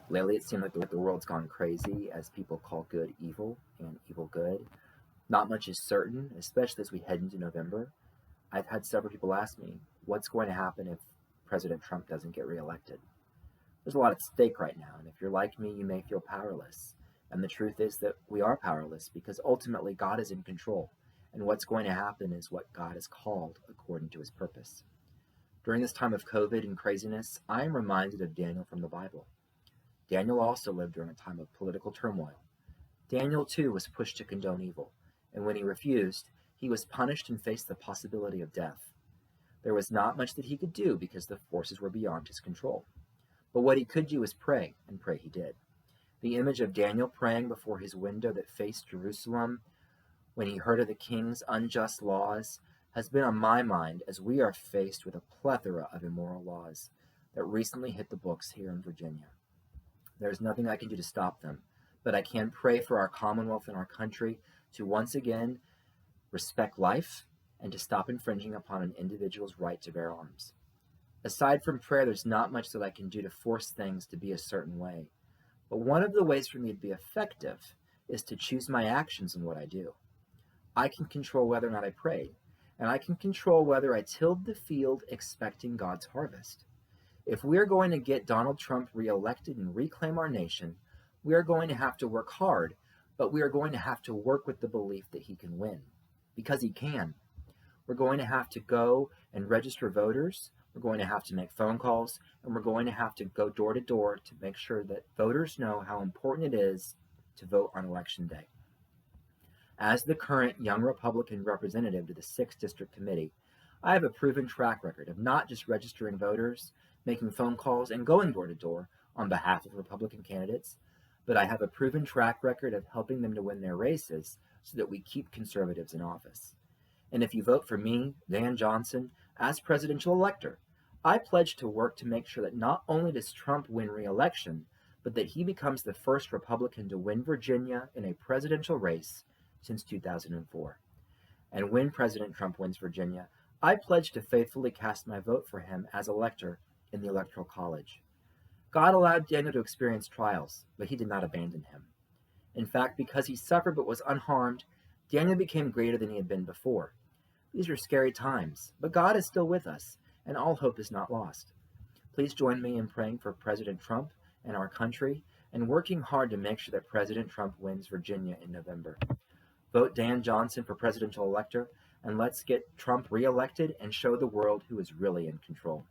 Lately, it seems like the world's gone crazy as people call good evil and evil good. Not much is certain, especially as we head into November. I've had several people ask me, what's going to happen if President Trump doesn't get reelected? There's a lot at stake right now, and if you're like me, you may feel powerless. And the truth is that we are powerless because ultimately God is in control, and what's going to happen is what God has called according to his purpose. During this time of COVID and craziness, I am reminded of Daniel from the Bible. Daniel also lived during a time of political turmoil. Daniel, too, was pushed to condone evil, and when he refused, he was punished and faced the possibility of death. There was not much that he could do because the forces were beyond his control. But what he could do was pray, and pray he did. The image of Daniel praying before his window that faced Jerusalem when he heard of the king's unjust laws has been on my mind as we are faced with a plethora of immoral laws that recently hit the books here in Virginia. There is nothing I can do to stop them, but I can pray for our Commonwealth and our country to once again respect life and to stop infringing upon an individual's right to bear arms. Aside from prayer, there's not much that I can do to force things to be a certain way. But one of the ways for me to be effective is to choose my actions in what I do. I can control whether or not I pray, and I can control whether I tilled the field expecting God's harvest. If we are going to get Donald Trump reelected and reclaim our nation, we are going to have to work hard, but we are going to have to work with the belief that he can win, because he can. We're going to have to go and register voters, we're going to have to make phone calls, and we're going to have to go door to door to make sure that voters know how important it is to vote on Election Day. As the current young Republican representative to the 6th District Committee, I have a proven track record of not just registering voters, making phone calls, and going door to door on behalf of Republican candidates, but I have a proven track record of helping them to win their races so that we keep conservatives in office. And if you vote for me, Dan Johnson, as Presidential Elector, I pledge to work to make sure that not only does Trump win re-election, but that he becomes the first Republican to win Virginia in a presidential race since 2004. And when President Trump wins Virginia, I pledge to faithfully cast my vote for him as elector in the Electoral College. God allowed Daniel to experience trials, but he did not abandon him. In fact, because he suffered but was unharmed, Daniel became greater than he had been before. These are scary times, but God is still with us, and all hope is not lost. Please join me in praying for President Trump and our country, and working hard to make sure that President Trump wins Virginia in November. Vote Dan Johnson for Presidential Elector, and let's get Trump reelected and show the world who is really in control.